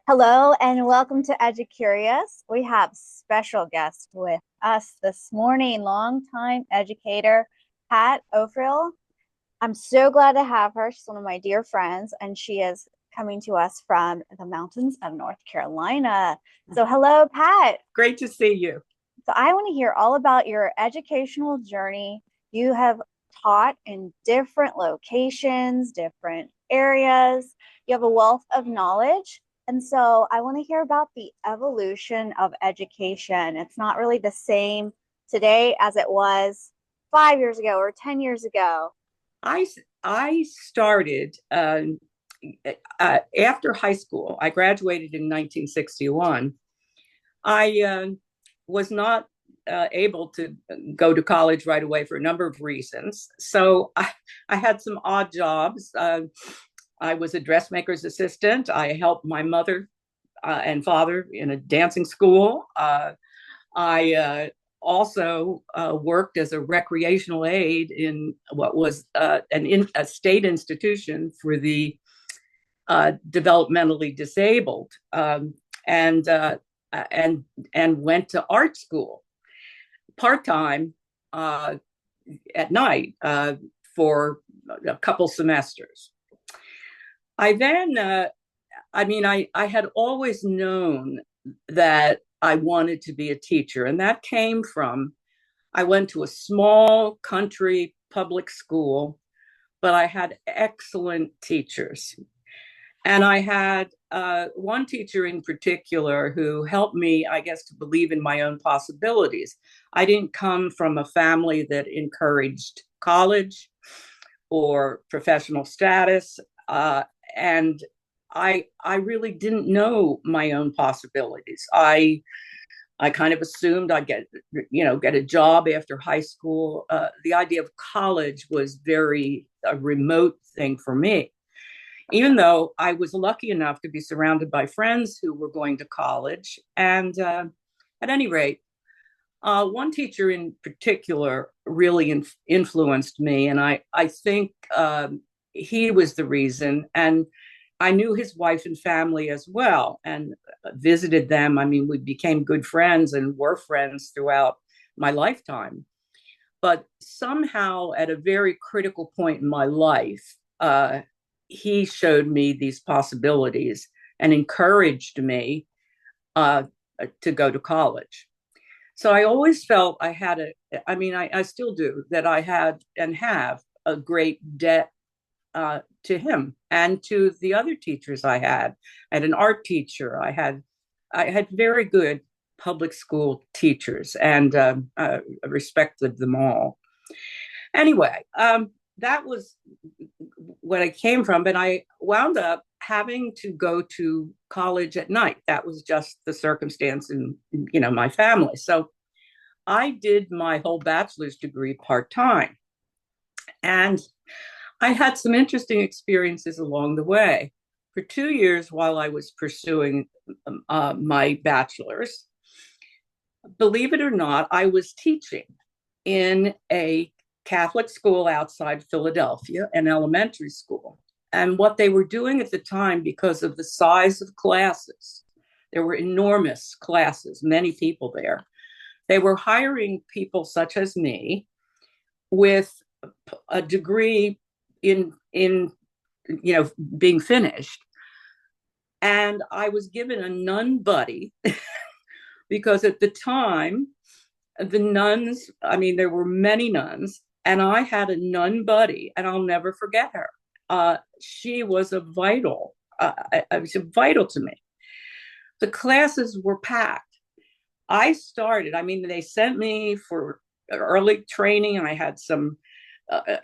Hello and welcome to EduCurious. We have special guest with us this morning, longtime educator Pat O'Frill. I'm so glad to have her. She's one of my dear friends, and she is coming to us from the mountains of North Carolina. So, hello, Pat. Great to see you. So, I want to hear all about your educational journey. You have taught in different locations, different areas. You have a wealth of knowledge. And so I want to hear about the evolution of education. It's not really the same today as it was 5 years ago or 10 years ago. I I started after high school. I graduated in 1961. I was not able to go to college right away for a number of reasons. So I had some odd jobs. I was a dressmaker's assistant. I helped my mother and father in a dancing school. I also worked as a recreational aide in what was a state institution for the developmentally disabled, and and went to art school part time at night for a couple semesters. I then, I had always known that I wanted to be a teacher, and that came from I went to a small country public school, but I had excellent teachers. And I had one teacher in particular who helped me, I guess, to believe in my own possibilities. I didn't come from a family that encouraged college or professional status. And I really didn't know my own possibilities. I kind of assumed I'd get a job after high school. The idea of college was very a remote thing for me, even though I was lucky enough to be surrounded by friends who were going to college. And at any rate, one teacher in particular really influenced me, and I think he was the reason. And I knew his wife and family as well, and visited them. I mean, we became good friends and were friends throughout my lifetime. But somehow, at a very critical point in my life, he showed me these possibilities and encouraged me uh, to go to college. So I always felt I had I still do, that I had and have a great debt to him and to the other teachers I had. I had an art teacher. I had very good public school teachers, and respected them all. Anyway, that was what I came from, but I wound up having to go to college at night. That was just the circumstance in my family. So I did my whole bachelor's degree part time, and I had some interesting experiences along the way. For 2 years, while I was pursuing my bachelor's, believe it or not, I was teaching in a Catholic school outside Philadelphia, an elementary school. And what they were doing at the time, because of the size of classes, there were enormous classes, many people there. They were hiring people such as me with a degree in being finished. And I was given a nun buddy because at the time, the nuns, I mean, there were many nuns, and I had a nun buddy, and I'll never forget her. She was was vital to me. The classes were packed. They sent me for early training, and I had some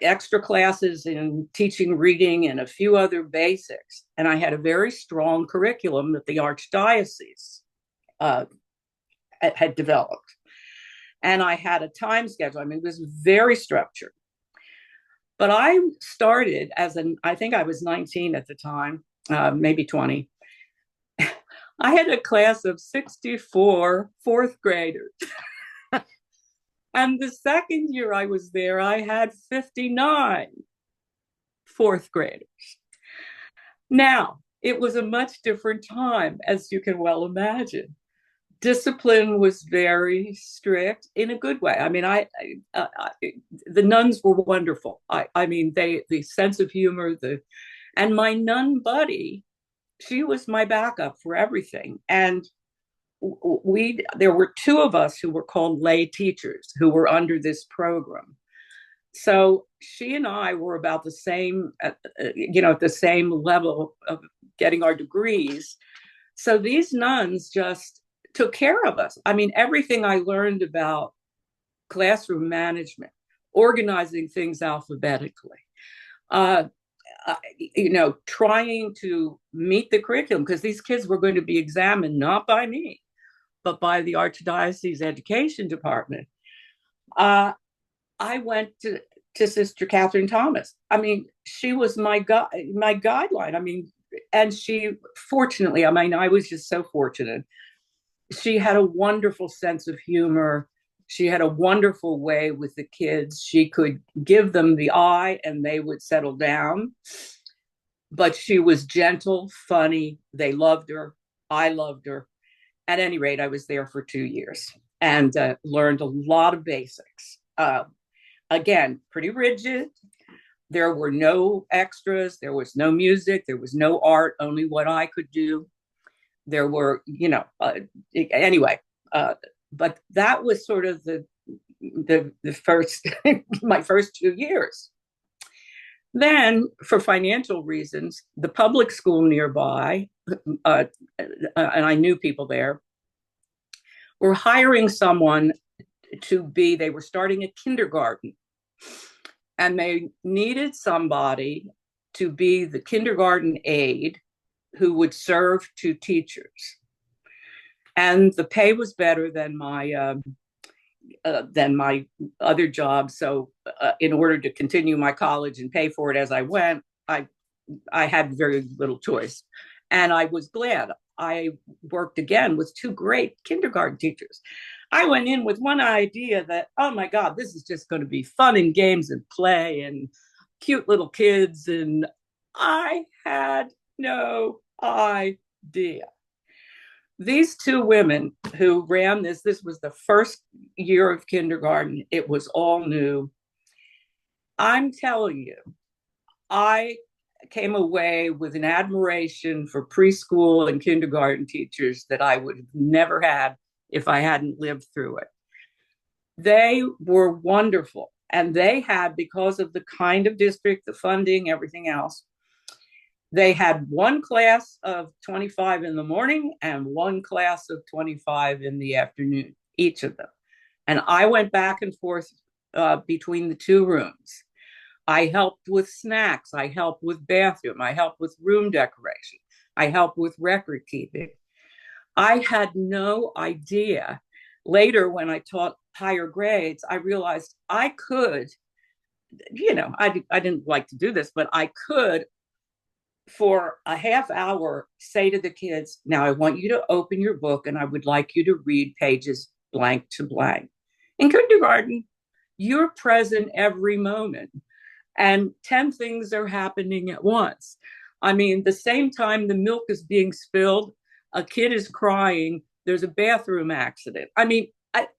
extra classes in teaching reading and a few other basics. And I had a very strong curriculum that the Archdiocese had developed. And I had a time schedule. I mean, it was very structured. But I started I think I was 19 at the time, maybe 20. I had a class of 64 fourth graders. And the second year I was there, I had 59 fourth graders. Now, it was a much different time, as you can well imagine. Discipline was very strict in a good way. I mean, the nuns were wonderful. I mean, the sense of humor, and my nun buddy, she was my backup for everything. And there were two of us who were called lay teachers who were under this program. So she and I were about the same, at the same level of getting our degrees. So these nuns just took care of us. I mean, everything I learned about classroom management, organizing things alphabetically, uh, trying to meet the curriculum, because these kids were going to be examined not by me, but by the Archdiocese Education Department. I went to Sister Catherine Thomas. I mean, she was my guideline. I mean, and she, fortunately, I mean, I was just so fortunate. She had a wonderful sense of humor. She had a wonderful way with the kids. She could give them the eye and they would settle down. But she was gentle, funny. They loved her. I loved her. At any rate, I was there for 2 years and learned a lot of basics. Again, pretty rigid. There were no extras. There was no music. There was no art, only what I could do. There were, anyway, but that was sort of the first, my first 2 years. Then, for financial reasons, the public school nearby, and I knew people there, were hiring someone they were starting a kindergarten, and they needed somebody to be the kindergarten aide who would serve two teachers. And the pay was better than my other job. So in order to continue my college and pay for it as I went, I had very little choice. And I was glad. I worked again with two great kindergarten teachers. I went in with one idea that, oh my God, this is just going to be fun and games and play and cute little kids. And I had no idea. These two women who ran this was the first year of kindergarten. It was all new. I'm telling you, I came away with an admiration for preschool and kindergarten teachers that I would have never had if I hadn't lived through it. They were wonderful. And they had, because of the kind of district, the funding, everything else, they had one class of 25 in the morning and one class of 25 in the afternoon, each of them. And I went back and forth between the two rooms. I helped with snacks. I helped with bathroom. I helped with room decoration. I helped with record keeping. I had no idea. Later, when I taught higher grades, I realized I could, I didn't like to do this, but I could, for a half hour, say to the kids, now I want you to open your book and I would like you to read pages blank to blank. In kindergarten, you're present every moment and 10 things are happening at once. I mean, the same time the milk is being spilled, a kid is crying, there's a bathroom accident. I mean,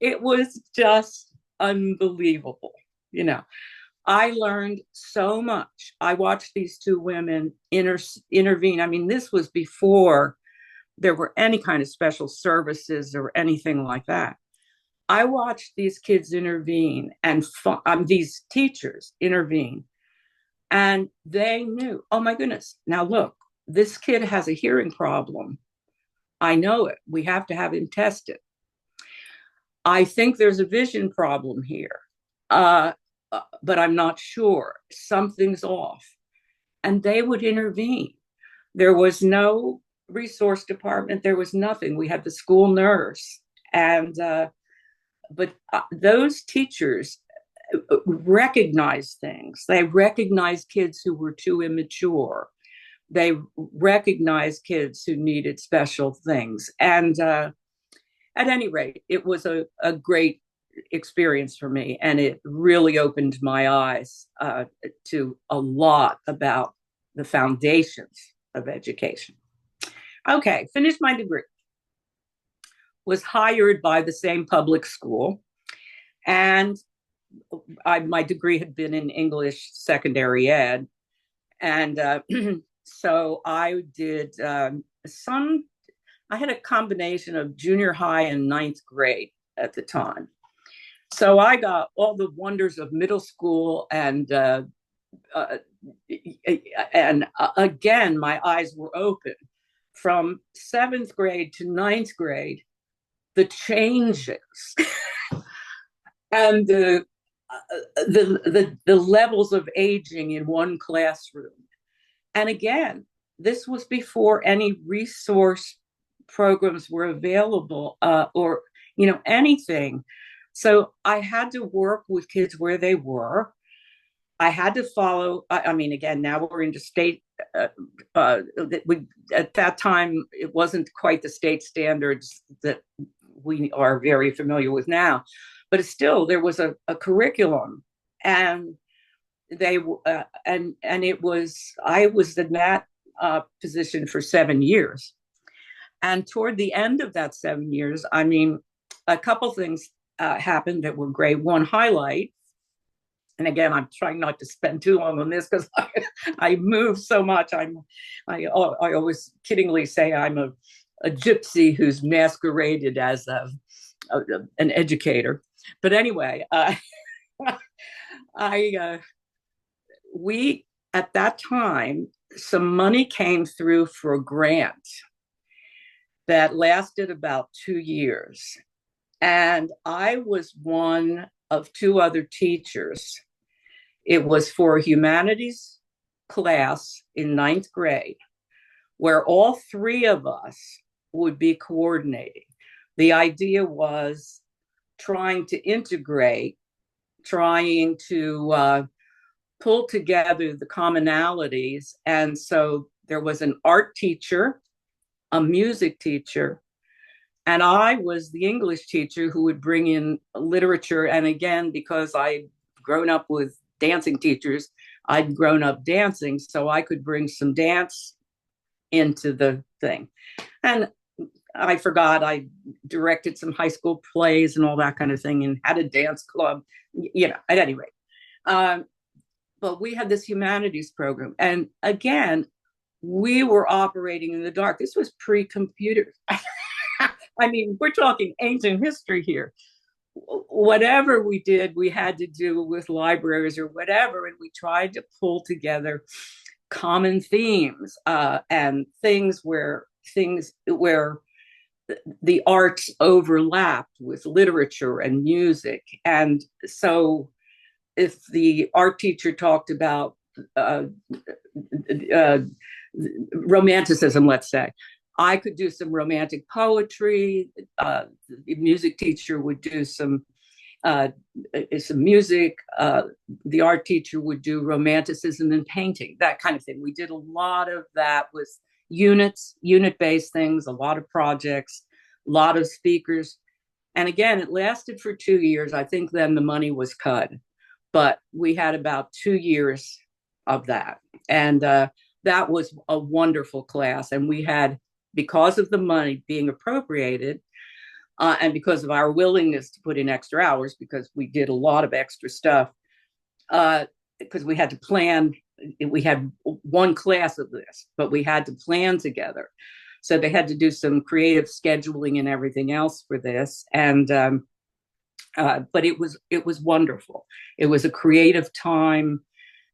it was just unbelievable. I learned so much. I watched these two women intervene. I mean, this was before there were any kind of special services or anything like that. I watched these kids intervene and these teachers intervene. And they knew, oh my goodness, now look, this kid has a hearing problem. I know it. We have to have him tested. I think there's a vision problem here, but I'm not sure. Something's off. And they would intervene. There was no resource department. There was nothing. We had the school nurse. But those teachers recognized things. They recognized kids who were too immature. They recognized kids who needed special things. And at any rate, it was a great experience for me. And it really opened my eyes to a lot about the foundations of education. Okay, finished my degree. Was hired by the same public school, and my degree had been in English secondary ed, and so I did some. I had a combination of junior high and ninth grade at the time, so I got all the wonders of middle school, uh, and again, my eyes were open from seventh grade to ninth grade. The changes and the levels of aging in one classroom. And again, this was before any resource programs were available, or anything. So I had to work with kids where they were. I had to follow. I mean, again, now we're into state. We at that time it wasn't quite the state standards that we are very familiar with now, but still there was a curriculum, and they and it was I was in that position for 7 years, and toward the end of that 7 years, I mean, a couple things happened that were great. One highlight, and again, I'm trying not to spend too long on this because I move so much. I always kiddingly say I'm a gypsy who's masqueraded as an educator. But anyway, we at that time, some money came through for a grant that lasted about 2 years, and I was one of two other teachers. It was for a humanities class in ninth grade, where all three of us would be coordinating. The idea was trying to integrate, trying to pull together the commonalities. And so there was an art teacher, a music teacher, and I was the English teacher who would bring in literature. And again, because I'd grown up with dancing teachers, I'd grown up dancing, so I could bring some dance into the thing. And I forgot I directed some high school plays and all that kind of thing and had a dance club, at any rate. But we had this humanities program. And again, we were operating in the dark. This was pre-computer. I mean, we're talking ancient history here. Whatever we did, we had to do with libraries or whatever. And we tried to pull together common themes and things where the arts overlapped with literature and music. And so if the art teacher talked about romanticism, let's say, I could do some romantic poetry. The music teacher would do some music. The art teacher would do romanticism and painting, that kind of thing. We did a lot of that with unit-based things, a lot of projects, a lot of speakers. And again, it lasted for 2 years. I think then the money was cut, but we had about 2 years of that. And that was a wonderful class. And we had, because of the money being appropriated, and because of our willingness to put in extra hours, because we did a lot of extra stuff, because we had to plan. We had one class of this, but we had to plan together. So they had to do some creative scheduling and everything else for this. And but it was wonderful. It was a creative time.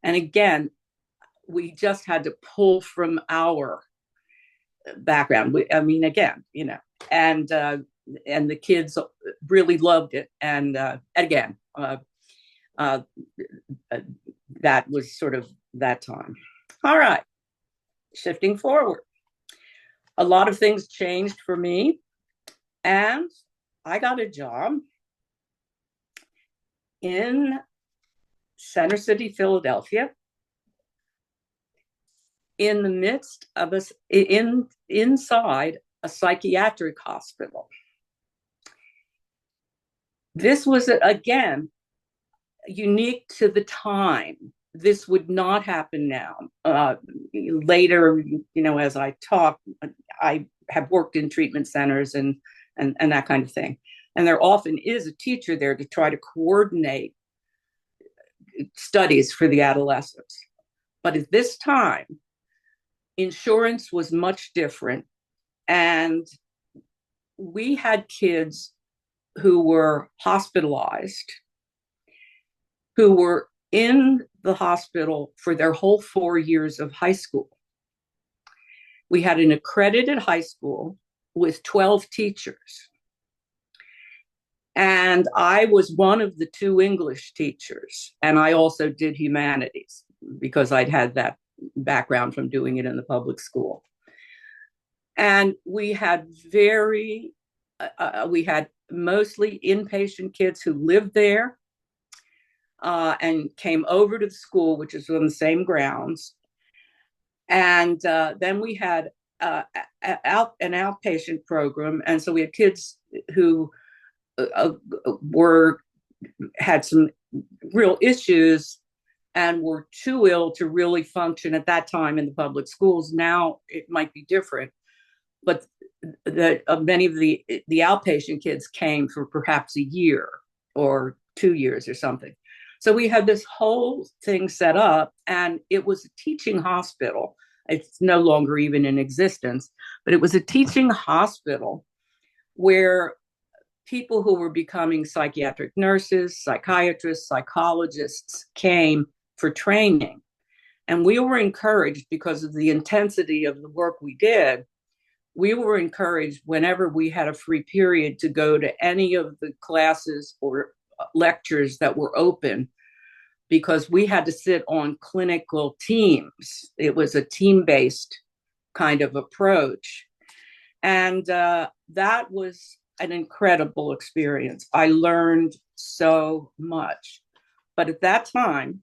And again, we just had to pull from our background. And the kids really loved it. And again, that was sort of that time. All right, shifting forward. A lot of things changed for me, and I got a job in Center City, Philadelphia, in the midst of inside a psychiatric hospital. This was, again, unique to the time. This would not happen now. later, as I talk, I have worked in treatment centers and that kind of thing. And there often is a teacher there to try to coordinate studies for the adolescents. But at this time, insurance was much different. And we had kids who were hospitalized, who were in the hospital for their whole 4 years of high school. We had an accredited high school with 12 teachers. And I was one of the two English teachers. And I also did humanities because I'd had that background from doing it in the public school. And we had mostly inpatient kids who lived there and came over to the school, which is on the same grounds. And then we had an outpatient program. And so we had kids who had some real issues and were too ill to really function at that time in the public schools. Now it might be different, but many of the outpatient kids came for perhaps a year or 2 years or something. So we had this whole thing set up, and it was a teaching hospital. It's no longer even in existence, but it was a teaching hospital where people who were becoming psychiatric nurses, psychiatrists, psychologists came for training. And we were encouraged, because of the intensity of the work we did, we were encouraged whenever we had a free period to go to any of the classes or lectures that were open, because we had to sit on clinical teams. It was a team-based kind of approach. And that was an incredible experience. I learned so much. But at that time,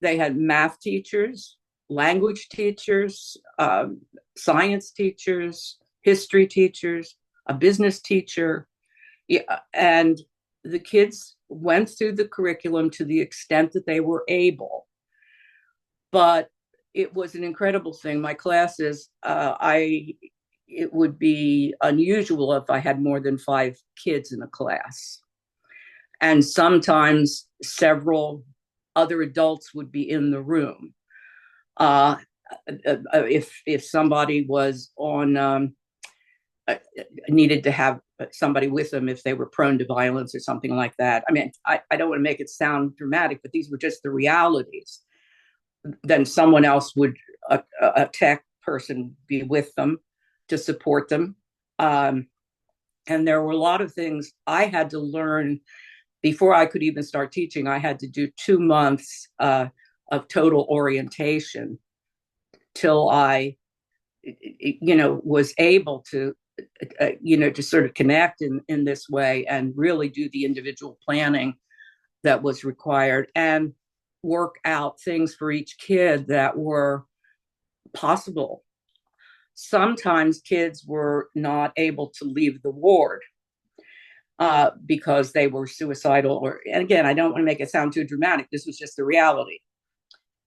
they had math teachers, language teachers, science teachers, history teachers, a business teacher. Yeah, and the kids went through the curriculum to the extent that they were able. But it was an incredible thing. My classes, it would be unusual if I had more than 5 kids in a class. And sometimes several other adults would be in the room. If somebody was needed to have somebody with them if they were prone to violence or something like that. I mean, I don't want to make it sound dramatic, but these were just the realities. Then someone else would, a tech person, be with them to support them. And there were a lot of things I had to learn before I could even start teaching. I had to do 2 months of total orientation till I, was able to, to sort of connect in this way and really do the individual planning that was required and work out things for each kid that were possible. Sometimes kids were not able to leave the ward because they were suicidal, and again, I don't want to make it sound too dramatic. This was just the reality.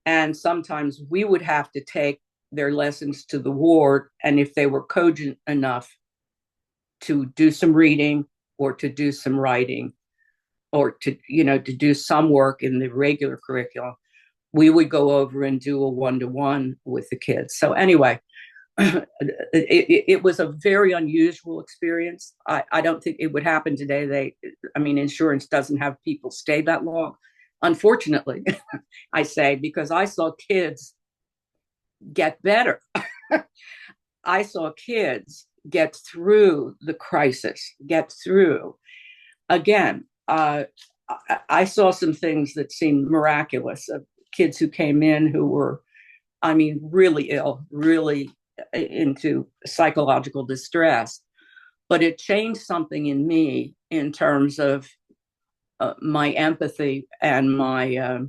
And sometimes we would have to take their lessons to the ward, and if they were cogent enough to do some reading or to do some writing or to do some work in the regular curriculum, we would go over and do a one-to-one with the kids. So anyway, it was a very unusual experience. I don't think it would happen today. Insurance doesn't have people stay that long, unfortunately. I say, because I saw kids get better. I saw kids get through the crisis, get through. Again, I saw some things that seemed miraculous of kids who came in who were, really ill, really into psychological distress. But it changed something in me in terms of my empathy and my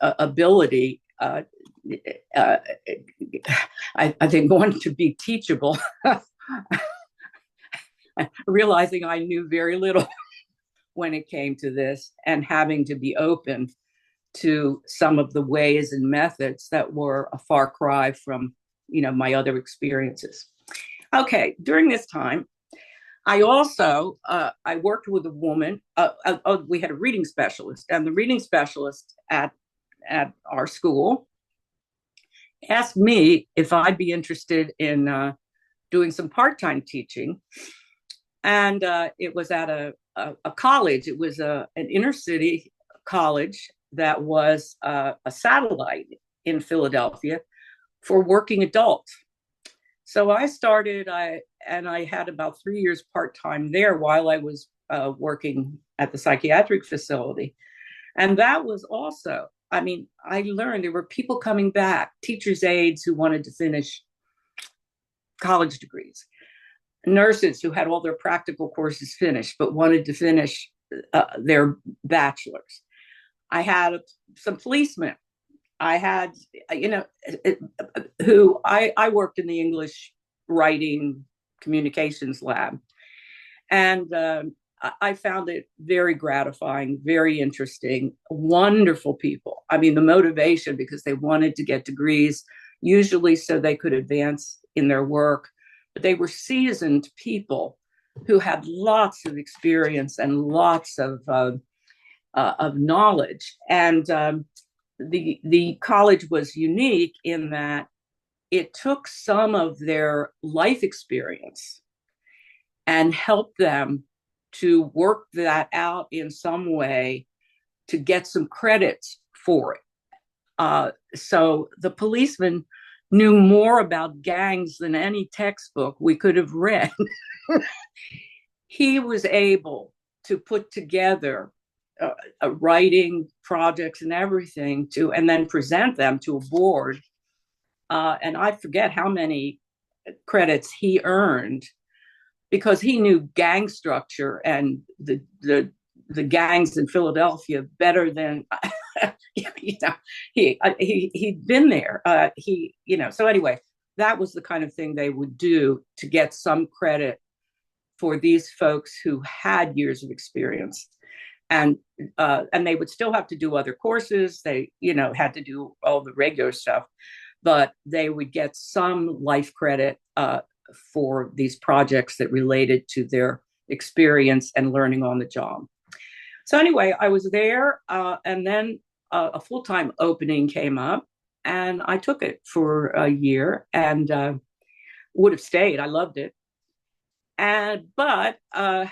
ability. I think wanting to be teachable, realizing I knew very little when it came to this, and having to be open to some of the ways and methods that were a far cry from, my other experiences. Okay, during this time, I also I worked with a woman. We had a reading specialist, and the reading specialist at our school asked me if I'd be interested in doing some part-time teaching, and it was at a college. It was an inner city college that was a satellite in Philadelphia for working adults. So I started, I had about 3 years part-time there while I was working at the psychiatric facility. And that was also, I learned there were people coming back, teachers' aides who wanted to finish college degrees, nurses who had all their practical courses finished but wanted to finish their bachelors. I had some policemen. I had, who I worked in the English writing communications lab. And I found it very gratifying, very interesting, wonderful people. The motivation, because they wanted to get degrees, usually so they could advance in their work. But they were seasoned people who had lots of experience and lots of knowledge. And the college was unique in that it took some of their life experience and helped them to work that out in some way to get some credits for it. So the policeman knew more about gangs than any textbook we could have read. He was able to put together writing projects and everything and then present them to a board. And I forget how many credits he earned because he knew gang structure and the gangs in Philadelphia better than he'd been there. So anyway, that was the kind of thing they would do to get some credit for these folks who had years of experience. And they would still have to do other courses. They, had to do all the regular stuff, but they would get some life credit for these projects that related to their experience and learning on the job. So anyway, I was there, and then a full-time opening came up, and I took it for a year and would have stayed. I loved it. But the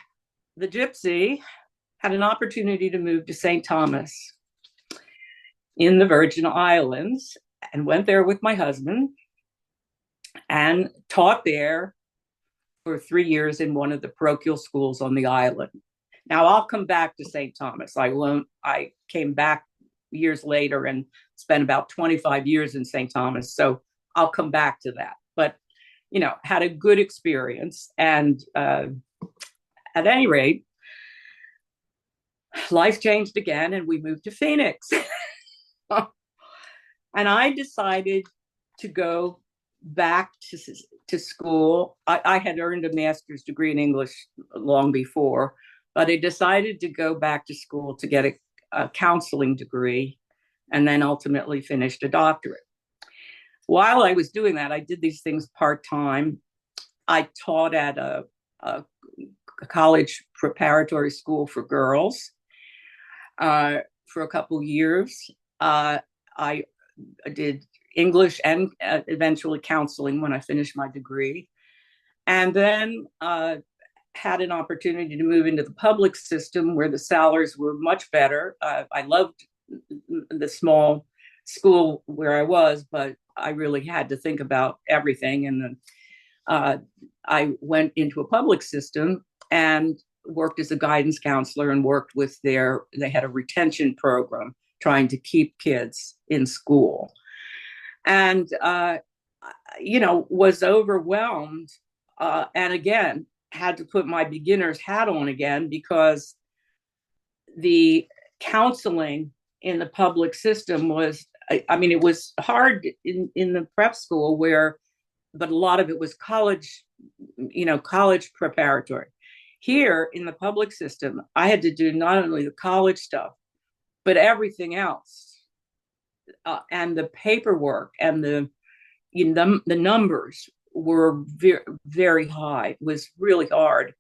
gypsy had an opportunity to move to St. Thomas in the Virgin Islands and went there with my husband and taught there for 3 years in one of the parochial schools on the island. Now I'll come back to St. Thomas. I came back years later and spent about 25 years in St. Thomas. So I'll come back to that. But, had a good experience. And at any rate, life changed again and we moved to Phoenix. And I decided to go back to school. I had earned a master's degree in English long before, but I decided to go back to school to get a counseling degree and then ultimately finished a doctorate. While I was doing that, I did these things part-time. I taught at a college preparatory school for girls for a couple years. I did English and eventually counseling when I finished my degree. And then had an opportunity to move into the public system where the salaries were much better. I loved the small school where I was, but I really had to think about everything. And I went into a public system and worked as a guidance counselor and worked with they had a retention program trying to keep kids in school. And, was overwhelmed. And again, had to put my beginner's hat on again because the counseling in the public system was, it was hard in the prep school but a lot of it was college preparatory. Here in the public system, I had to do not only the college stuff, but everything else. and the paperwork and the numbers were very, very high. It was really hard.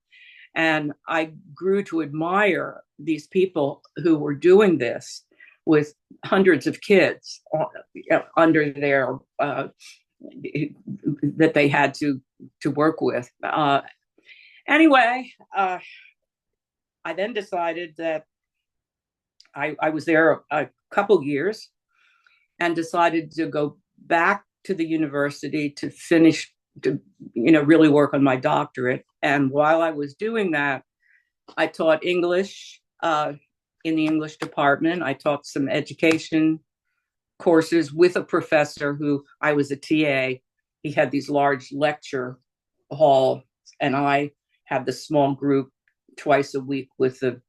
And I grew to admire these people who were doing this with hundreds of kids under their that they had to work with. Anyway, I then decided that I was there a couple years and decided to go back to the university to finish, to really work on my doctorate. And while I was doing that, I taught English in the English department. I taught some education courses with a professor who I was a TA. He had these large lecture hall, and I had the small group twice a week with the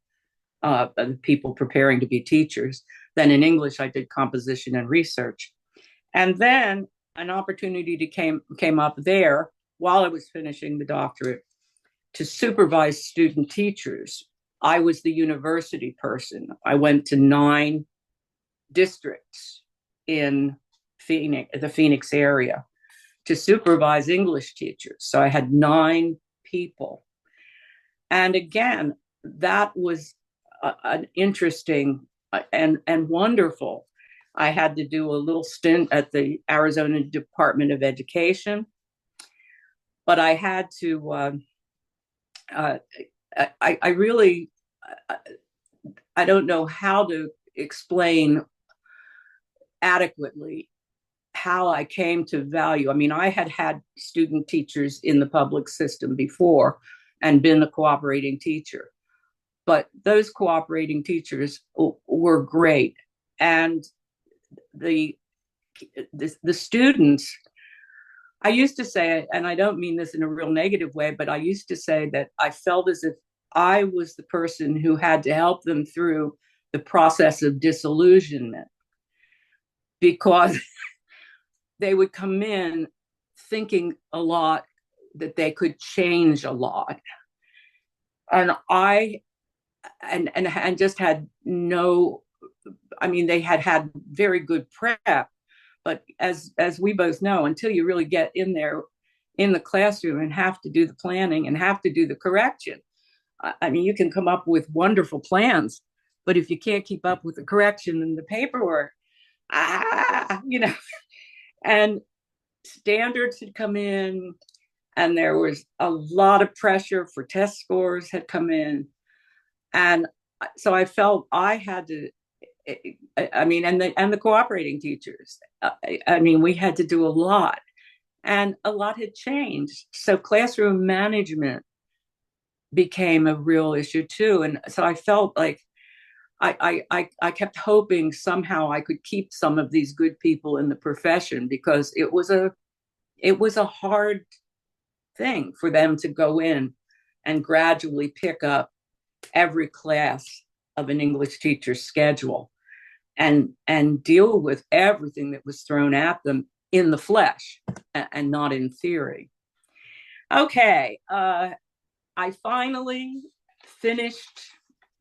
people preparing to be teachers. Then in English, I did composition and research. And then an opportunity came up there while I was finishing the doctorate to supervise student teachers. I was the university person. I went to 9 districts in the Phoenix area to supervise English teachers. So I had 9 people. And again, that was an interesting and wonderful. I had to do a little stint at the Arizona Department of Education, but I had to. I really, I don't know how to explain adequately how I came to value. I mean, I had student teachers in the public system before and been a cooperating teacher, but those cooperating teachers were great. And the students, I used to say, and I don't mean this in a real negative way, but I used to say that I felt as if I was the person who had to help them through the process of disillusionment, because they would come in thinking a lot that they could change a lot. And I just had no, I mean, they had very good prep, but as we both know, until you really get in there in the classroom and have to do the planning and have to do the correction, I mean, you can come up with wonderful plans, but if you can't keep up with the correction and the paperwork, and standards had come in, and there was a lot of pressure for test scores had come in. And so I felt I had to, I mean, and the cooperating teachers, I mean, we had to do a lot, and a lot had changed. So classroom management became a real issue too. And so I felt like I kept hoping somehow I could keep some of these good people in the profession, because it was a hard thing for them to go in and gradually pick up every class of an English teacher's schedule and deal with everything that was thrown at them in the flesh and not in theory. Okay, I finally finished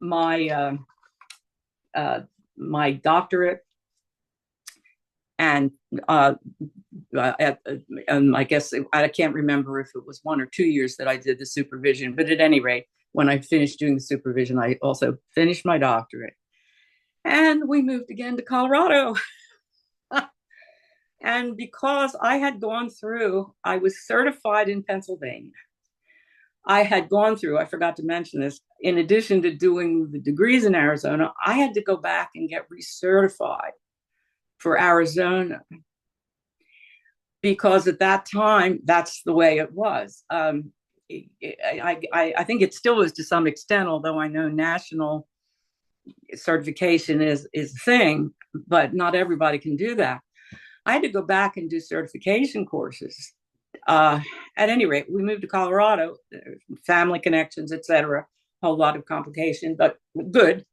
my my doctorate, and I guess I can't remember if it was 1 or 2 years that I did the supervision, but at any rate, when I finished doing the supervision, I also finished my doctorate. And we moved again to Colorado. And because I had gone through, I was certified in Pennsylvania. I had gone through, I forgot to mention this, in addition to doing the degrees in Arizona, I had to go back and get recertified for Arizona, because at that time, that's the way it was. I think it still is to some extent, although I know national certification is a thing, but not everybody can do that. I had to go back and do certification courses. At any rate, we moved to Colorado, family connections, etc. A whole lot of complication, but good.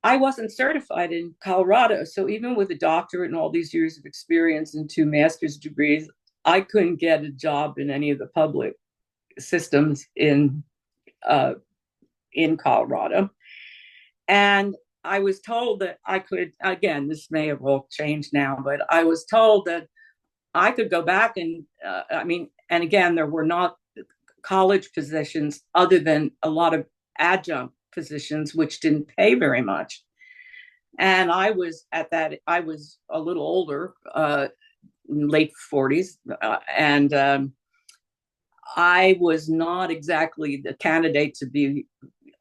I wasn't certified in Colorado, so even with a doctorate and all these years of experience and 2 master's degrees, I couldn't get a job in any of the public systems in Colorado. And I was told that I could, again, this may have all changed now, but I was told that I could go back and, and again, there were not college positions other than a lot of adjunct positions, which didn't pay very much. And I was a little older, late 40s, and I was not exactly the candidate to be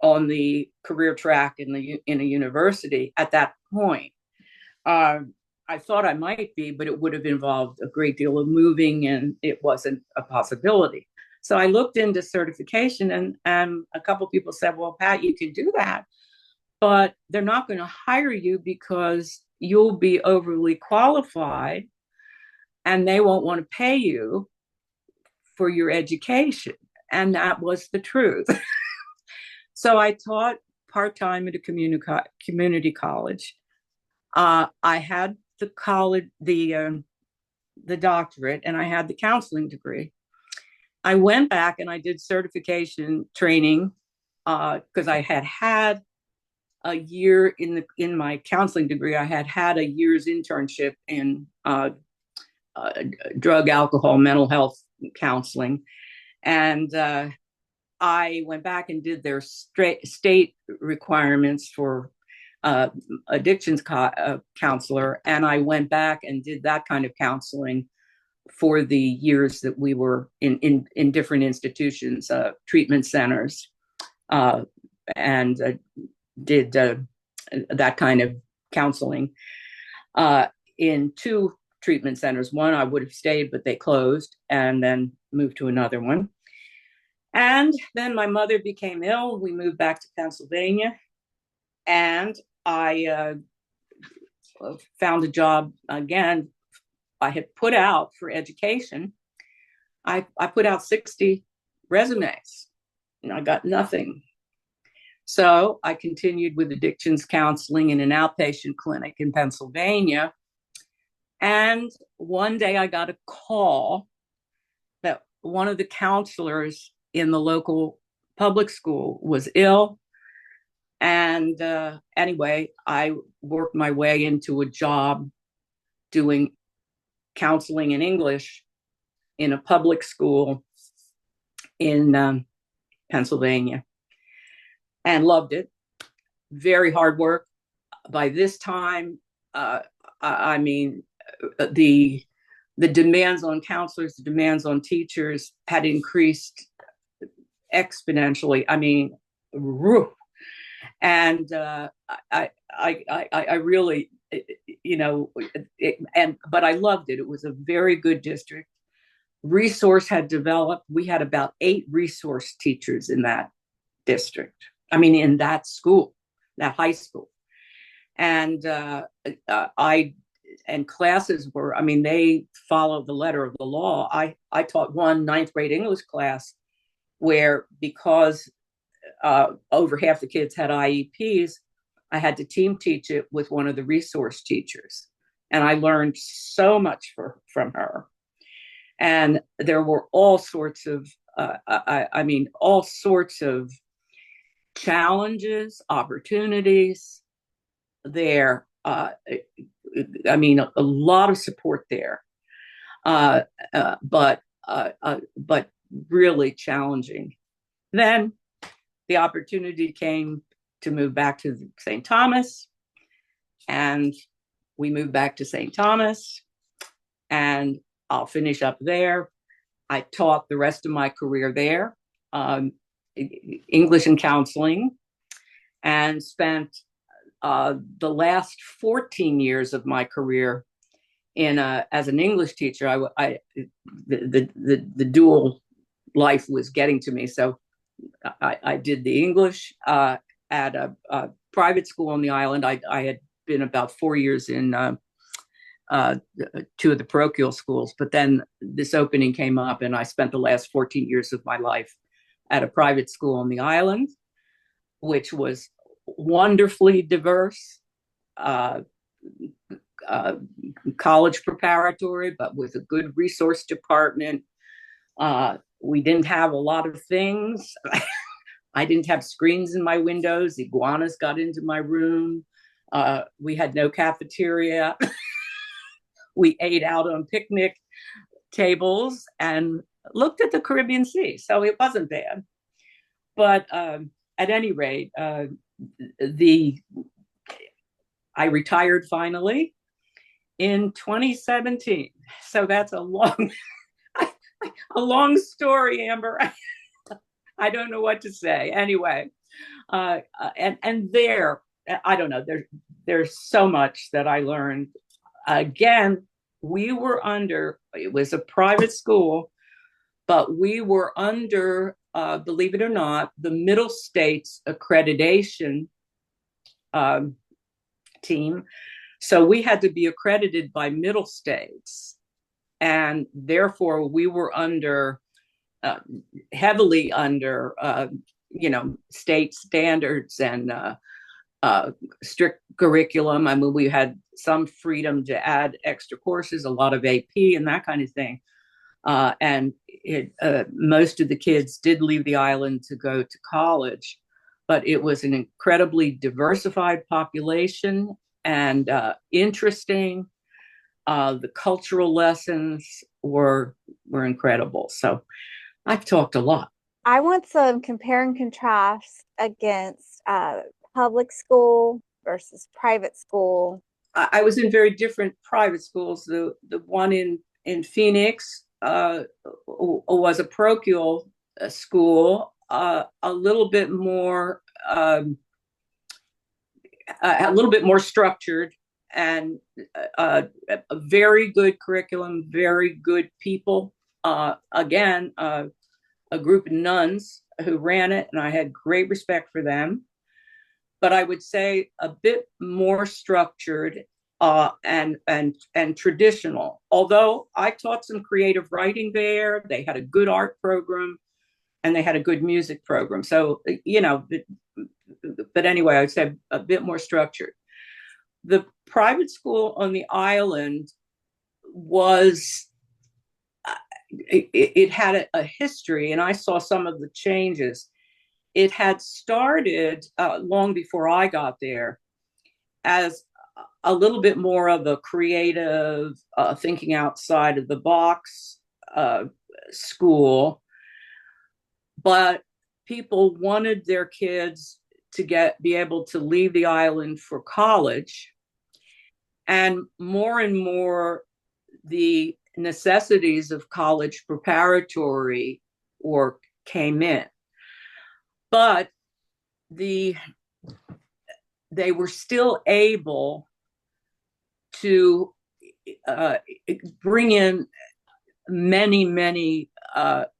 on the career track in a university at that point. Uh, I thought I might be, but it would have involved a great deal of moving, and it wasn't a possibility. So I looked into certification, and a couple of people said, "Well, Pat, you can do that, but they're not going to hire you because you'll be overly qualified, and they won't want to pay you for your education." And that was the truth. So I taught part-time at a community college. I had the doctorate, and I had the counseling degree. I went back and I did certification training because I had a year in my counseling degree. I had a year's internship in drug, alcohol, mental health counseling, and I went back and did their state requirements for addictions counselor, and I went back and did that kind of counseling for the years that we were in different institutions, treatment centers, and did that kind of counseling in two treatment centers. One I would have stayed, but they closed, and then moved to another one. And then my mother became ill. We moved back to Pennsylvania, and I found a job again. I had put out for education. I put out 60 resumes, and I got nothing. So I continued with addictions counseling in an outpatient clinic in Pennsylvania. And one day I got a call that one of the counselors in the local public school was ill. And anyway, I worked my way into a job doing counseling in English in a public school in Pennsylvania, and loved it. Very hard work. By this time, I mean, the demands on counselors, the demands on teachers had increased exponentially. I mean, and I really, but I loved it. It was a very good district. Resource had developed. We had about 8 resource teachers in that district. I mean, in that school, that high school, and classes were. I mean, they followed the letter of the law. I taught one 9th grade English class where, because over half the kids had IEPs, I had to team teach it with one of the resource teachers. And I learned so much from her. And there were all sorts of, all sorts of challenges, opportunities there. A lot of support there, but really challenging. Then the opportunity came to move back to St. Thomas, and we moved back to St. Thomas, and I'll finish up there. I taught the rest of my career there, English and counseling, and spent the last 14 years of my career as an English teacher. The dual life was getting to me, so I did the English at a private school on the island. I had been about 4 years in 2 of the parochial schools, but then this opening came up, and I spent the last 14 years of my life at a private school on the island, which was wonderfully diverse, college preparatory, but with a good resource department. We didn't have a lot of things. I didn't have screens in my windows. Iguanas got into my room. We had no cafeteria. We ate out on picnic tables and looked at the Caribbean Sea. So it wasn't bad. But at any rate, the I retired finally in 2017. So that's a long story, Amber. I don't know what to say. Anyway, and there, I don't know. There's so much that I learned. Again, we were under. It was a private school, but we were under, believe it or not, the Middle States accreditation um, team. So we had to be accredited by Middle States, and therefore we were under uh, heavily under state standards and strict curriculum. I mean, we had some freedom to add extra courses, a lot of AP and that kind of thing. Most of the kids did leave the island to go to college, but it was an incredibly diversified population and interesting. The cultural lessons were incredible. So I've talked a lot. I want some compare and contrast against public school versus private school. I was in very different private schools. The one in Phoenix was a parochial school, a little bit more structured, and a very good curriculum, very good people. Again, a group of nuns who ran it, and I had great respect for them. But I would say a bit more structured and traditional. Although I taught some creative writing there, they had a good art program and they had a good music program. So but anyway, I would say a bit more structured. The private school on the island was it had a history, and I saw some of the changes. It had started long before I got there as a little bit more of a creative, thinking outside of the box school, but people wanted their kids to be able to leave the island for college, and more the necessities of college preparatory work came in. But they were still able to bring in many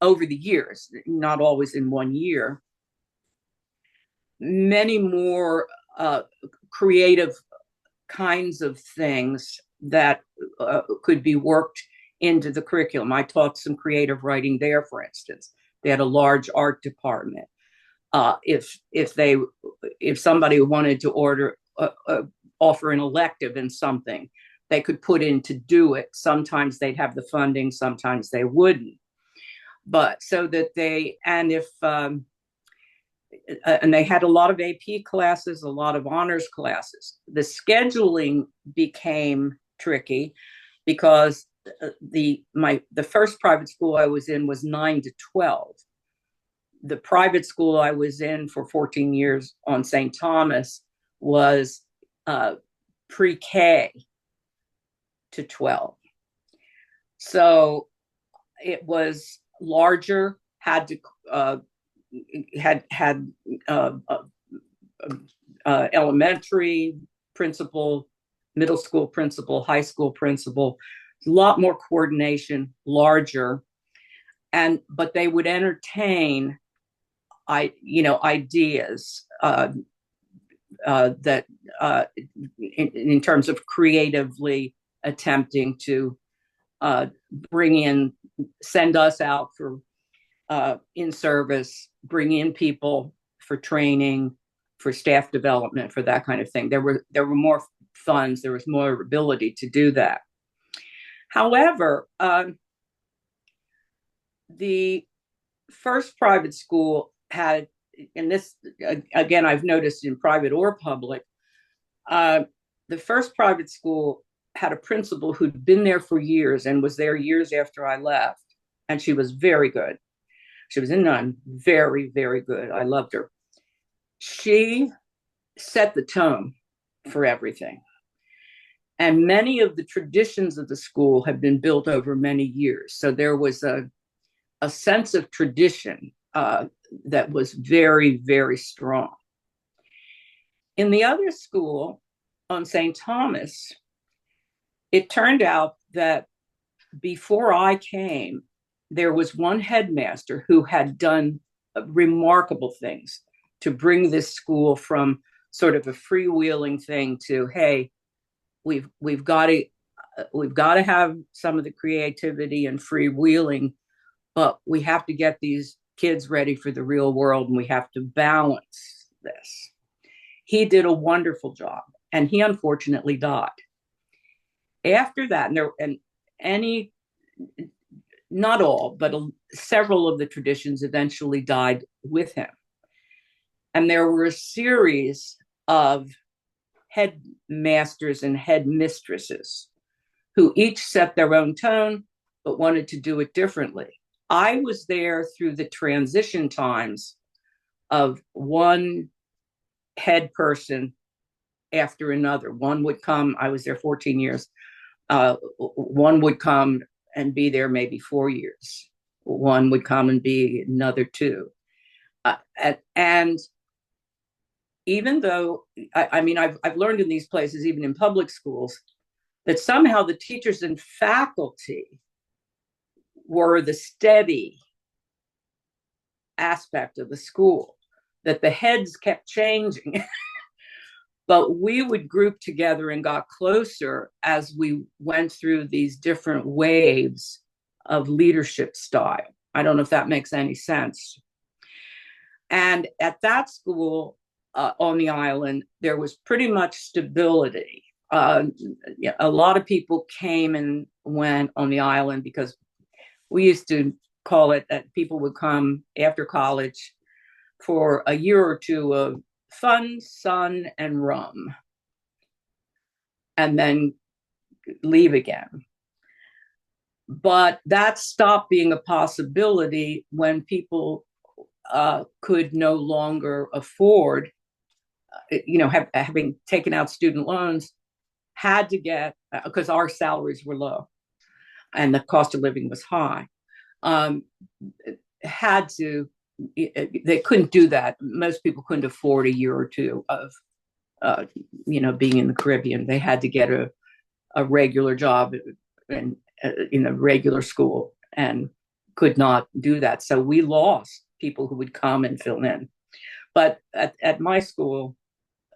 over the years, not always in one year, many more creative kinds of things that could be worked into the curriculum. I taught some creative writing there, for instance. They had a large art department. If somebody wanted to offer an elective in something, they could put in to do it. Sometimes they'd have the funding, sometimes they wouldn't. But so that and they had a lot of AP classes, a lot of honors classes. The scheduling became tricky because the first private school I was in was 9 to 12. The private school I was in for 14 years on St. Thomas was pre-K to 12. So it was larger, had elementary principal, middle school principal, high school principal, a lot more coordination, larger, but they would entertain ideas that in terms of creatively attempting to send us out for in service, bring in people for training, for staff development, for that kind of thing. There were more funds, there was more ability to do that. However, the first private school had, and this again I've noticed in private or public, Uh, the first private school had a principal who'd been there for years and was there years after I left. And she was very good. She was a nun, very, very good. I loved her. She set the tone for everything. And many of the traditions of the school have been built over many years. So there was a sense of tradition that was very, very strong. In the other school on St. Thomas, it turned out that before I came, there was one headmaster who had done remarkable things to bring this school from sort of a freewheeling thing to, hey, we've got to have some of the creativity and freewheeling, but we have to get these kids ready for the real world, and we have to balance this. He did a wonderful job, and he unfortunately died. After that, and any, not all, but several of the traditions eventually died with him. And there were a series of headmasters and headmistresses who each set their own tone, but wanted to do it differently. I was there through the transition times of one head person after another. One would come, I was there 14 years. One would come and be there maybe 4 years. One would come and be another 2. And even though, I mean, I've learned in these places, even in public schools, that somehow the teachers and faculty were the steady aspect of the school, that the heads kept changing. But we would group together and got closer as we went through these different waves of leadership style. I don't know if that makes any sense. And at that school on the island, there was pretty much stability. A lot of people came and went on the island because we used to call it that people would come after college for a year or two of fun, sun, and rum, and then leave again. But that stopped being a possibility when people could no longer afford, having taken out student loans, had to get, because our salaries were low and the cost of living was high, had to, they couldn't do that. Most people couldn't afford a year or two of, being in the Caribbean. They had to get a regular job and in a regular school, and could not do that. So we lost people who would come and fill in. But at my school,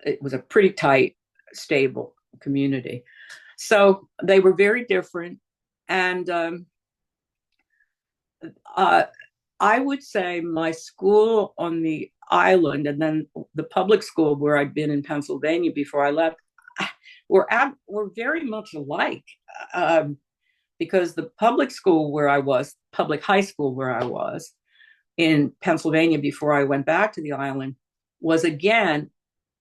it was a pretty tight, stable community. So they were very different. And I would say my school on the island, and then the public school where I'd been in Pennsylvania before I left, were very much alike. Because the public school where I was, public high school where I was in Pennsylvania before I went back to the island, was again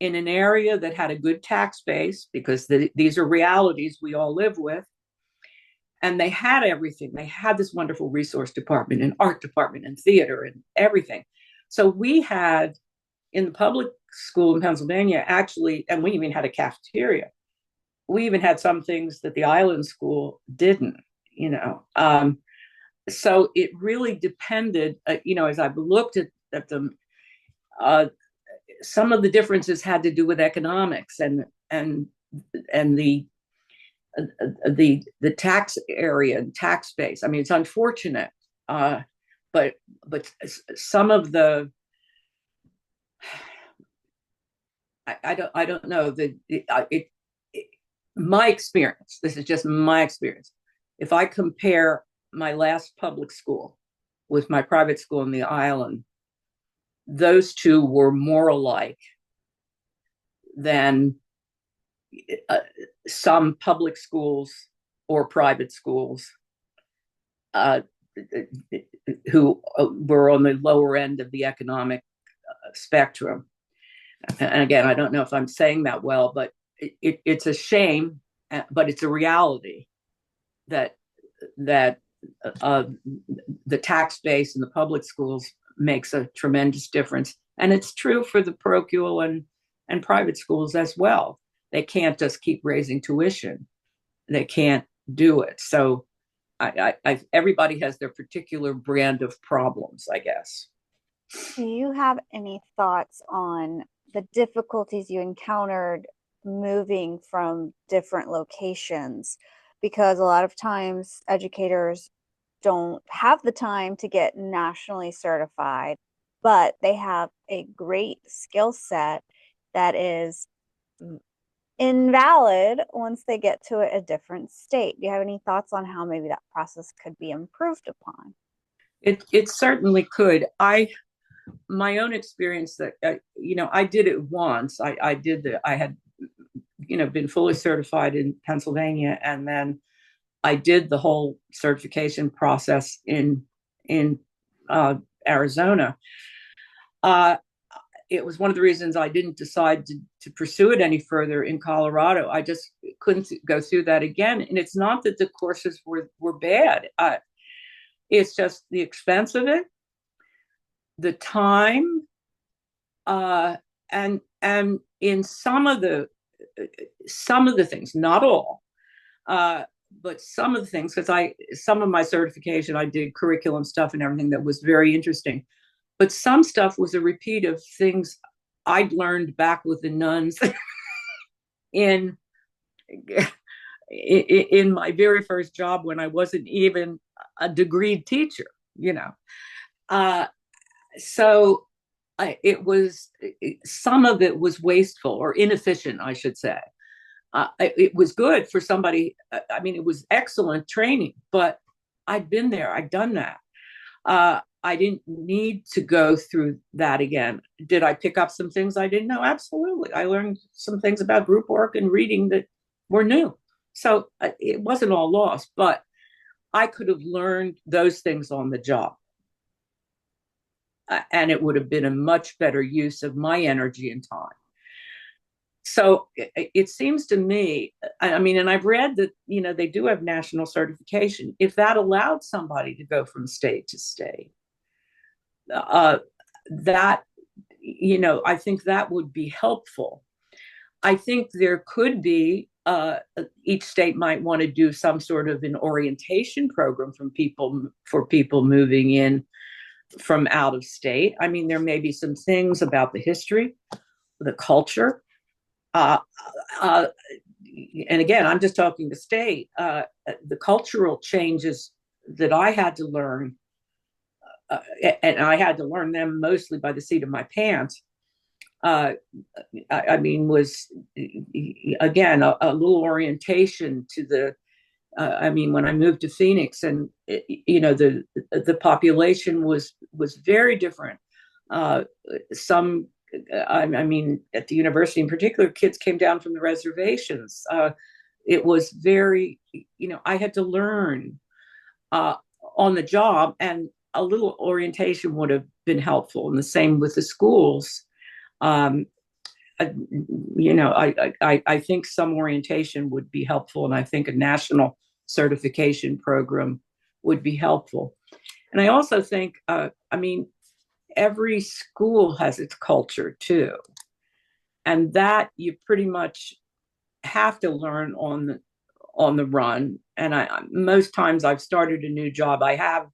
in an area that had a good tax base, because these are realities we all live with. And they had everything. They had this wonderful resource department and art department and theater and everything. So we had, in the public school in Pennsylvania, actually, and we even had a cafeteria. We even had some things that the island school didn't, so it really depended, as I've looked at them, some of the differences had to do with economics and the tax area and tax base. I mean, it's unfortunate, but some of the, I don't know, my experience, this is just my experience. If I compare my last public school with my private school on the island, those two were more alike than some public schools or private schools who were on the lower end of the economic spectrum. And again, I don't know if I'm saying that well, but it's a shame, but it's a reality that that uh, the tax base in the public schools makes a tremendous difference, and it's true for the parochial and private schools as well. They can't just keep raising tuition; they can't do it. So, everybody has their particular brand of problems, I guess. Do you have any thoughts on the difficulties you encountered moving from different locations? Because a lot of times educators don't have the time to get nationally certified, but they have a great skill set that is invalid once they get to a different state. Do you have any thoughts on how maybe that process could be improved upon? It certainly could. I My own experience that I did it once. I had been fully certified in Pennsylvania, and then I did the whole certification process in uh, Arizona. Uh, it was one of the reasons I didn't decide to pursue it any further in Colorado. I just couldn't go through that again. And it's not that the courses were bad. It's just the expense of it, the time, uh, and in some of the things, not all, uh, but some of the things, because some of my certification I did curriculum stuff and everything that was very interesting, but some stuff was a repeat of things I'd learned back with the nuns in in my very first job when I wasn't even a degreed teacher, you know. Uh, so it was some of it was wasteful or inefficient, I should say. It was good for somebody. I mean, it was excellent training, but I'd been there, I'd done that. I didn't need to go through that again. Did I pick up some things I didn't know? Absolutely. I learned some things about group work and reading that were new. So it wasn't all lost, but I could have learned those things on the job. And it would have been a much better use of my energy and time. So it seems to me, I mean, and I've read that, they do have national certification. If that allowed somebody to go from state to state, uh, that, I think that would be helpful. I think there could be, each state might want to do some sort of an orientation program for people moving in from out of state. I mean, there may be some things about the history, the culture. Uh, uh, and again, I'm just talking the state. The cultural changes that I had to learn, and I had to learn them mostly by the seat of my pants. Uh, I mean, was again a little orientation to the. I mean, when I moved to Phoenix, and the population was very different. Some I mean, at the university in particular, kids came down from the reservations. It was very, I had to learn uh, on the job, and a little orientation would have been helpful. And the same with the schools. Um, I, I think some orientation would be helpful, and I think a national certification program would be helpful. And I also think, I mean, every school has its culture too, and that you pretty much have to learn on the run. And most times I've started a new job, I have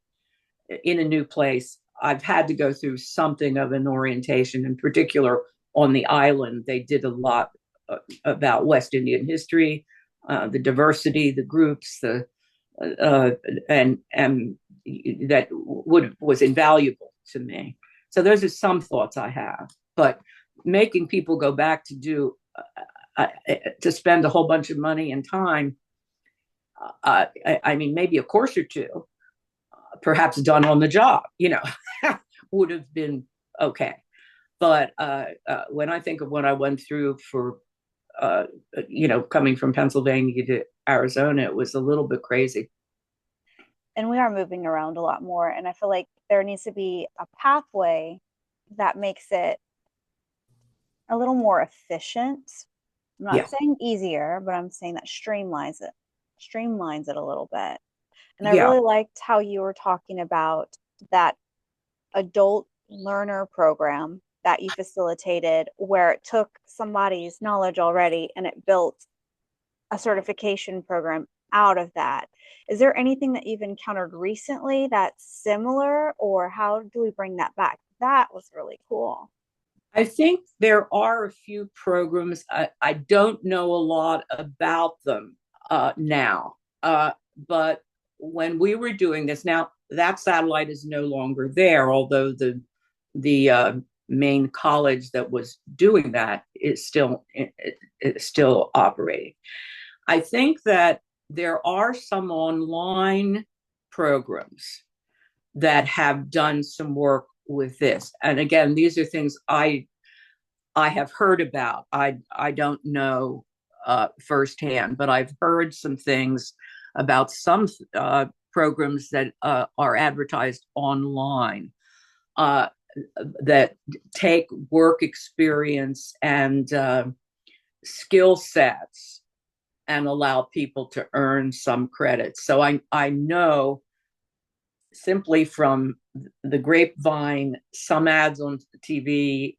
in a new place, I've had to go through something of an orientation. In particular, on the island, they did a lot about West Indian history, the diversity, the groups, the uh, and that was invaluable to me. So those are some thoughts I have. But making people go back to do to spend a whole bunch of money and time. I mean, maybe a course or two, perhaps done on the job, would have been okay. But when I think of what I went through for, coming from Pennsylvania to Arizona, it was a little bit crazy. And we are moving around a lot more. And I feel like there needs to be a pathway that makes it a little more efficient I'm not Yeah, saying easier, but I'm saying that streamlines it a little bit. And I yeah. really liked how you were talking about that adult learner program that you facilitated, where it took somebody's knowledge already and it built a certification program out of that. Is there anything that you've encountered recently that's similar, or how do we bring that back? That was really cool. I think there are a few programs. I don't know a lot about them now, but when we were doing this, now that satellite is no longer there, although the main college that was doing that is still operating. I think that there are some online programs that have done some work with this. And again, these are things I have heard about. I don't know firsthand, but I've heard some things about some programs that are advertised online uh, that take work experience and skill sets and allow people to earn some credits. So I know simply from the grapevine, some ads on TV,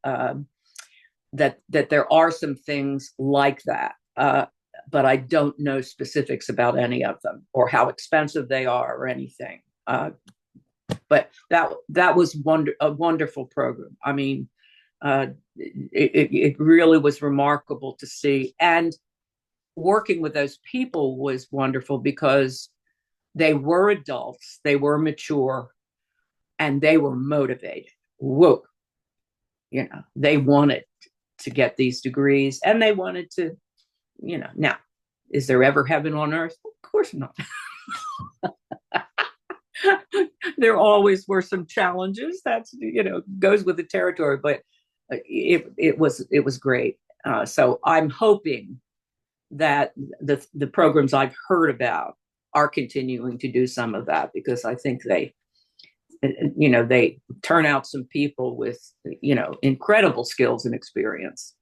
that there are some things like that. But I don't know specifics about any of them or how expensive they are or anything. But that was a wonderful program. I mean, it really was remarkable to see, and working with those people was wonderful because they were adults, they were mature, and they were motivated. Whoa, they wanted to get these degrees and they wanted to, now, is there ever heaven on earth? Of course not. There always were some challenges. That's, goes with the territory, but it was great. So I'm hoping that the programs I've heard about are continuing to do some of that, because I think they turn out some people with, incredible skills and experience.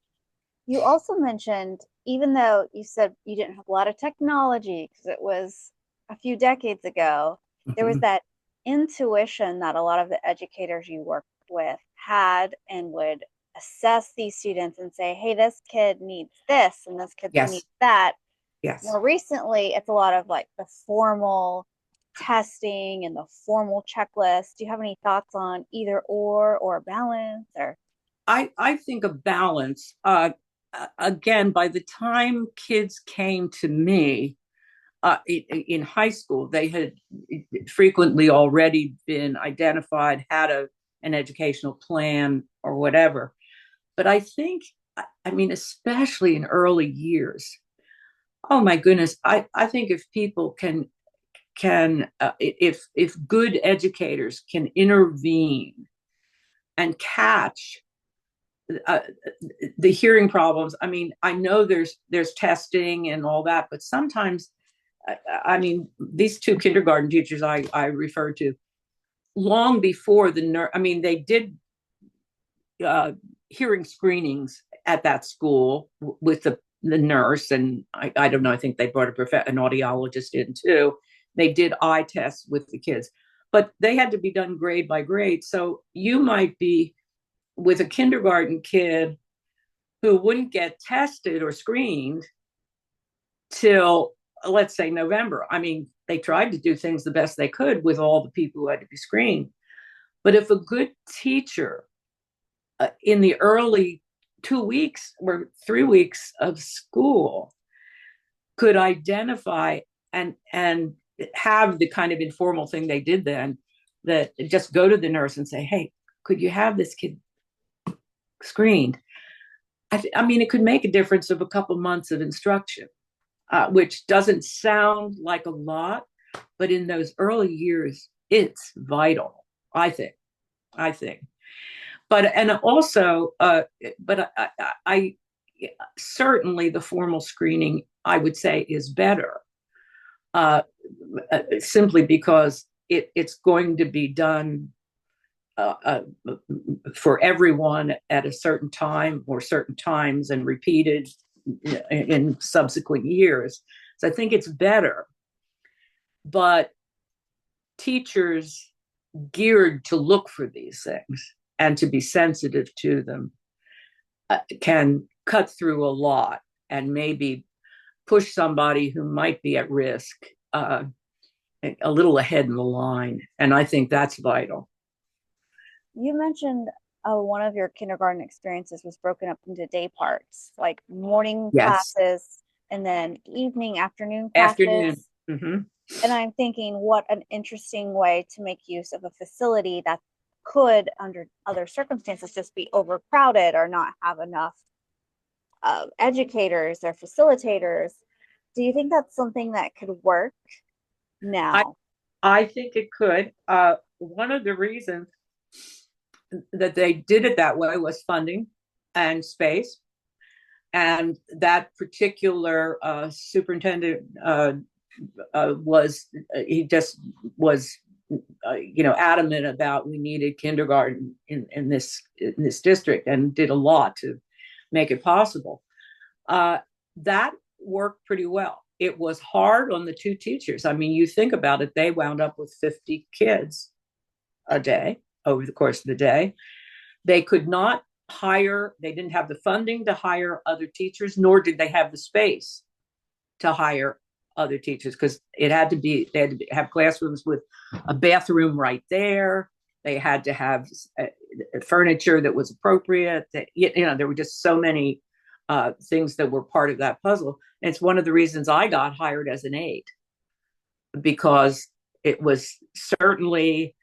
You also mentioned, even though you said you didn't have a lot of technology because it was a few decades ago, there was Mhm. that intuition that a lot of the educators you worked with had and would assess these students and say, hey, this kid needs this and this kid needs Yes, that. yes. More recently, it's a lot of like the formal testing and the formal checklist. Do you have any thoughts on either or balance or? I think a balance. Again, by the time kids came to me in high school, they had frequently already been identified, had an educational plan or whatever. But I think, I mean, especially in early years, oh my goodness, I think if people if good educators can intervene and catch uh, the hearing problems. I mean, I know there's testing and all that, but sometimes, I mean, these two kindergarten teachers I referred to, long before I mean, they did uh, hearing screenings at that school with the nurse, and I don't know. I think they brought an audiologist in too. They did eye tests with the kids, but they had to be done grade by grade. So you might be with a kindergarten kid who wouldn't get tested or screened till, let's say, November. I mean, they tried to do things the best they could with all the people who had to be screened. But if a good teacher in the early 2 weeks or 3 weeks of school could identify and have the kind of informal thing they did then, that just go to the nurse and say, hey, could you have this kid screened? I mean, it could make a difference of a couple months of instruction, which doesn't sound like a lot, but in those early years, it's vital. I think. I think. But and also, but I certainly the formal screening I would say is better, uh, simply because it's going to be done uh, uh, for everyone at a certain time or certain times and repeated in subsequent years. So I think it's better. But teachers geared to look for these things and to be sensitive to them can cut through a lot and maybe push somebody who might be at risk a little ahead in the line. And I think that's vital. You mentioned one of your kindergarten experiences was broken up into day parts, like morning Yes. classes and then evening, afternoon Afternoon. classes. Mm-hmm. And I'm thinking, what an interesting way to make use of a facility that could, under other circumstances, just be overcrowded or not have enough educators or facilitators. Do you think that's something that could work I, now? I think it could. One of the reasons that they did it that way was funding and space. And that particular superintendent he just was, adamant about we needed kindergarten in this district and did a lot to make it possible. That worked pretty well. It was hard on the two teachers. I mean, you think about it, they wound up with 50 kids a day over the course of the day. They could not they didn't have the funding to hire other teachers, nor did they have the space to hire other teachers because they had to have classrooms with a bathroom right there. They had to have furniture that was appropriate. There were just so many things that were part of that puzzle. And it's one of the reasons I got hired as an aide, because it was certainly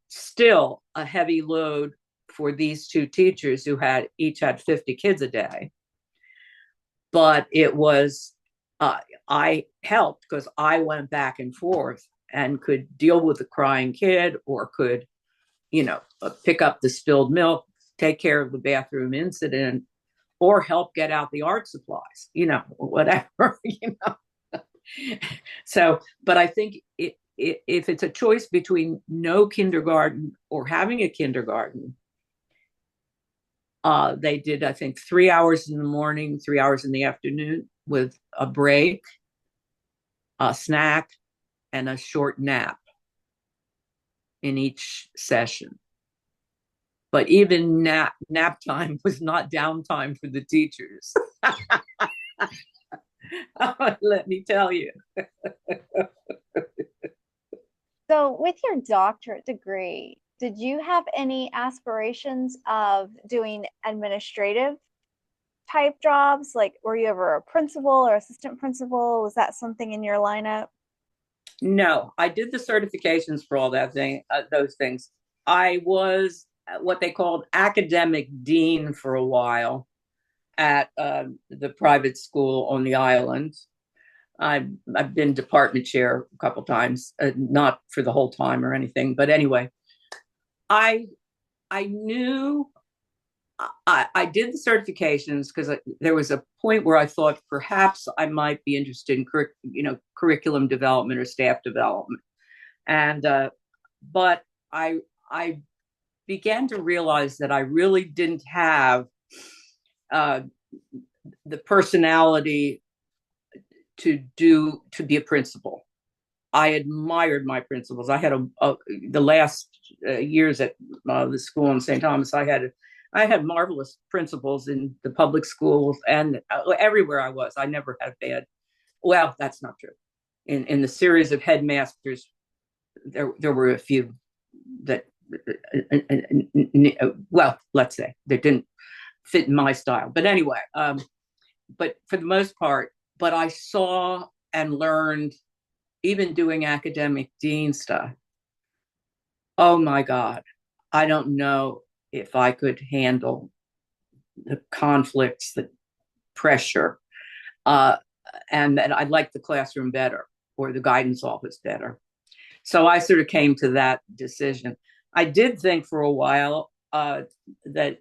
still a heavy load for these two teachers who each had 50 kids a day. But it was, I helped because I went back and forth and could deal with the crying kid, or could, pick up the spilled milk, take care of the bathroom incident, or help get out the art supplies, whatever. So, but I think if it's a choice between no kindergarten or having a kindergarten, they did, I think, 3 hours in the morning, 3 hours in the afternoon with a break, a snack, and a short nap in each session. But even nap time was not downtime for the teachers. Let me tell you. So, with your doctorate degree, did you have any aspirations of doing administrative type jobs? Like, were you ever a principal or assistant principal? Was that something in your lineup? No, I did the certifications for all those things. I was what they called academic dean for a while at the private school on the island. I've been department chair a couple times, not for the whole time or anything, but anyway, I knew I did the certifications because there was a point where I thought perhaps I might be interested in curriculum development or staff development, and but I began to realize that I really didn't have the personality to be a principal. I admired my principals. I had the last years at the school in St. Thomas. I had marvelous principals in the public schools and everywhere I was. I never had bad. Well, that's not true. In the series of headmasters, there were a few that, well, let's say they didn't fit in my style. But anyway, but for the most part, but I saw and learned, even doing academic dean stuff. Oh my God, I don't know if I could handle the conflicts, the pressure, and that I liked the classroom better or the guidance office better. So I sort of came to that decision. I did think for a while that,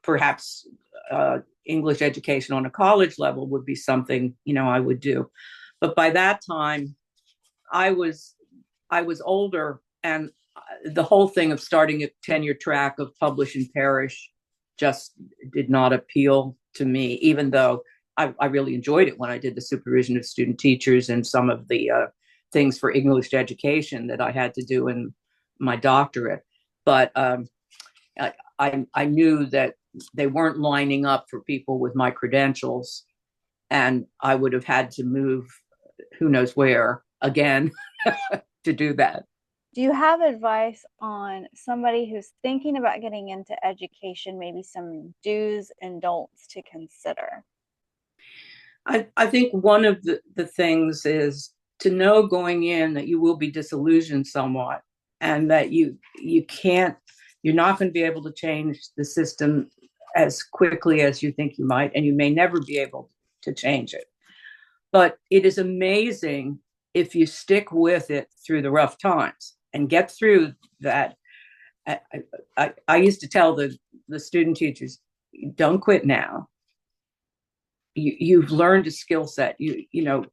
perhaps English education on a college level would be something, I would do. But by that time, I was older, and the whole thing of starting a tenure track of publish and perish just did not appeal to me, even though I really enjoyed it when I did the supervision of student teachers and some of the things for English education that I had to do in my doctorate. But I knew that they weren't lining up for people with my credentials, and I would have had to move who knows where again to do that. Do you have advice on somebody who's thinking about getting into education, maybe some do's and don'ts to consider? I think one of the things is to know going in that you will be disillusioned somewhat, and that you can't, you're not going to be able to change the system as quickly as you think you might, and you may never be able to change it. But it is amazing if you stick with it through the rough times and get through that. I used to tell the student teachers, don't quit now. You've learned a skill set. You know,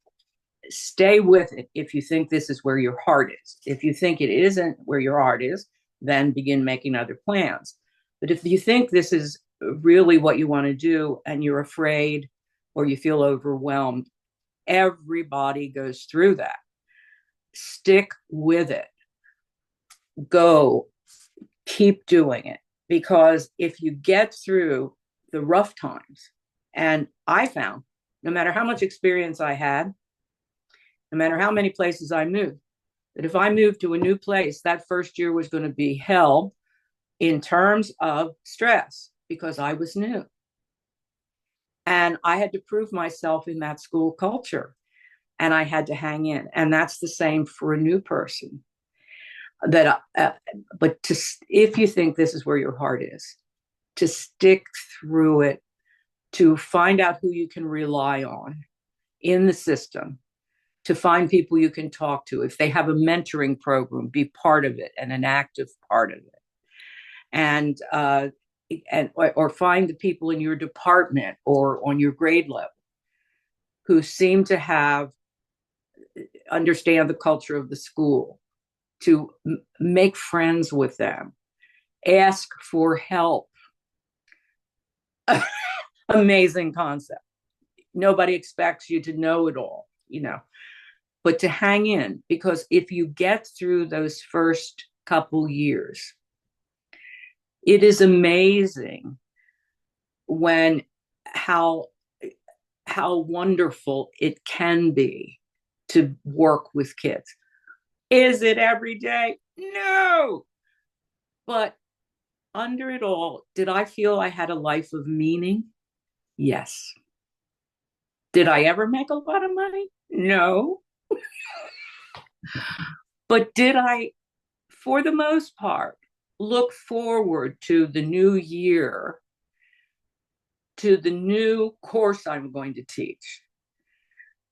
stay with it if you think this is where your heart is. If you think it isn't where your heart is, then begin making other plans. But if you think this is really what you want to do and you're afraid or you feel overwhelmed, everybody goes through that. Stick with it. Go, keep doing it. Because if you get through the rough times, and I found no matter how much experience I had, no matter how many places I moved, that if I moved to a new place, that first year was going to be hell in terms of stress because I was new. And I had to prove myself in that school culture, and I had to hang in. And that's the same for a new person. That, but to, if you think this is where your heart is, to stick through it, to find out who you can rely on in the system, to find people you can talk to. If they have a mentoring program, be part of it and an active part of it. And or find the people in your department or on your grade level who seem to understand the culture of the school, to make friends with them, ask for help. Amazing concept. Nobody expects you to know it all, you know, but to hang in, because if you get through those first couple years, it is amazing when how wonderful it can be to work with kids. Is it every day? No. But under it all, did I feel I had a life of meaning? Yes. Did I ever make a lot of money? No. But did I, for the most part, look forward to the new year, to the new course I'm going to teach,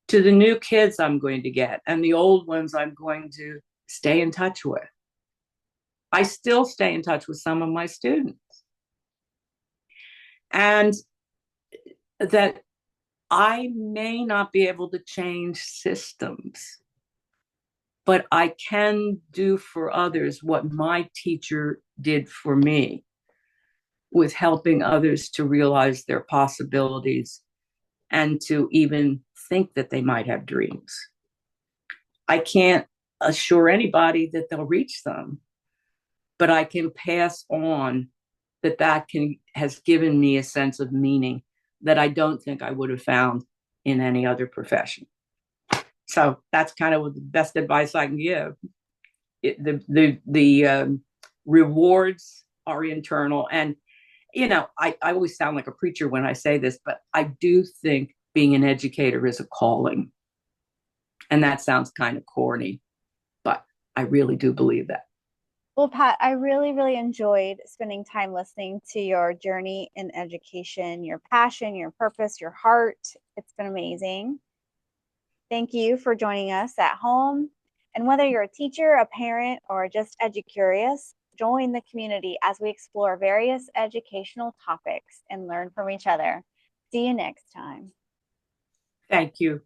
to the new kids I'm going to get, and the old ones I'm going to stay in touch with? I still stay in touch with some of my students. And that I may not be able to change systems, but I can do for others what my teacher did for me, with helping others to realize their possibilities and to even think that they might have dreams. I can't assure anybody that they'll reach them, but I can pass on that has given me a sense of meaning that I don't think I would have found in any other profession. So that's kind of the best advice I can give. The rewards are internal, and you know, I always sound like a preacher when I say this, but I do think being an educator is a calling, and that sounds kind of corny, but I really do believe that. Well, Pat, I really, really enjoyed spending time listening to your journey in education, your passion, your purpose, your heart. It's been amazing. Thank you for joining us at home. And whether you're a teacher, a parent, or just EduCurious, join the community as we explore various educational topics and learn from each other. See you next time. Thank you.